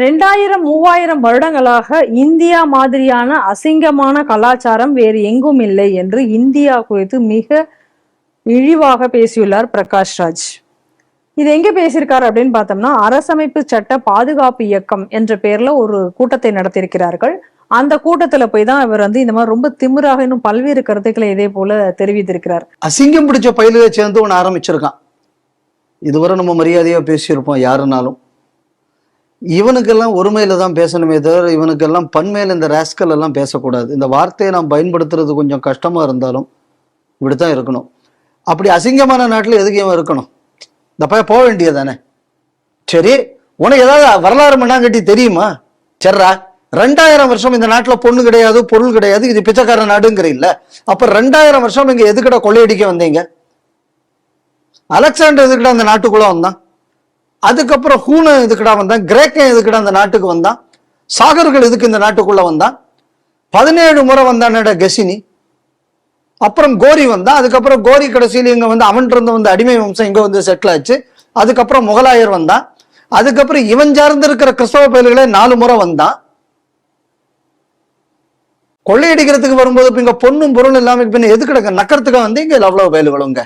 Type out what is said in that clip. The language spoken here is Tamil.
2000-3000 வருடங்களாக இந்தியா மாதிரியான அசிங்கமான கலாச்சாரம் வேறு எங்கும் இல்லை என்று இந்தியா குறித்து மிக இழிவாக பேசியுள்ளார் பிரகாஷ் ராஜ். இது எங்க பேசியிருக்காரு அப்படின்னு பார்த்தோம்னா, அரசமைப்பு சட்ட பாதுகாப்பு இயக்கம் என்ற பேர்ல ஒரு கூட்டத்தை நடத்தியிருக்கிறார்கள். அந்த கூட்டத்துல போய் தான் இவர் இந்த மாதிரி ரொம்ப திமிராக இன்னும் பல்வேறு கருத்துக்களை இதே போல தெரிவித்திருக்கிறார். அசிங்கம் பிடிச்ச பயிலுக சேர்ந்து ஒன்று ஆரம்பிச்சிருக்கான். இதுவரை நம்ம மரியாதையா பேசியிருப்போம் யாருனாலும். இவனுக்கெல்லாம் ஒருமையில தான் பேசணுமே தவிர இவனுக்கெல்லாம் பன்மையில இந்த ராஸ்கல் எல்லாம் பேசக்கூடாது. இந்த வார்த்தையை நாம் பயன்படுத்துறது கொஞ்சம் கஷ்டமா இருந்தாலும் இப்படித்தான் இருக்கணும். அப்படி அசிங்கமான நாட்டில் எதுக்கு இவன் இருக்கணும்? இந்த பையன் போக வேண்டியதானே. சரி, உனக்கு ஏதாவது வரலாறு மண்ணாங்கட்டி தெரியுமா? சரிரா, 2000 வருஷம் இந்த நாட்டில் பொண்ணு கிடையாது, பொருள் கிடையாது, இது பிச்சைக்கார நாடுங்கிற இல்ல. அப்ப 2000 வருஷம் இங்க எதுக்கிட்ட கொள்ளையடிக்க வந்தீங்க? அலெக்சாண்டர் எதுக்கிட்ட அந்த நாட்டுக்குள்ள வந்தான்? அதுக்கப்புறம் ஹூன எதுக்கிட்ட வந்தான்? கிரேக்கன் எதுக்கிட்ட அந்த நாட்டுக்கு வந்தான்? சாகர்கள் எதுக்கு இந்த நாட்டுக்குள்ள வந்தான்? 17 முறை வந்தானடா கெசினி. அப்புறம் கோரி வந்தான். அதுக்கப்புறம் கோரி கடைசியில் இங்க அவன் இருந்து அடிமை வம்சம் இங்க செட்டில் ஆச்சு. அதுக்கப்புறம் முகலாயர் வந்தான். அதுக்கப்புறம் இவன் சார்ந்து இருக்கிற கிறிஸ்தவ பயல்களே 4 முறை வந்தான். கொள்ளையடிக்கிறதுக்கு வரும்போது இங்க பொண்ணும் பொருள் இல்லாம பின்ன எது கிடக்க நக்கறதுக்கு இங்க அவ்வளவு பயல்களுங்க.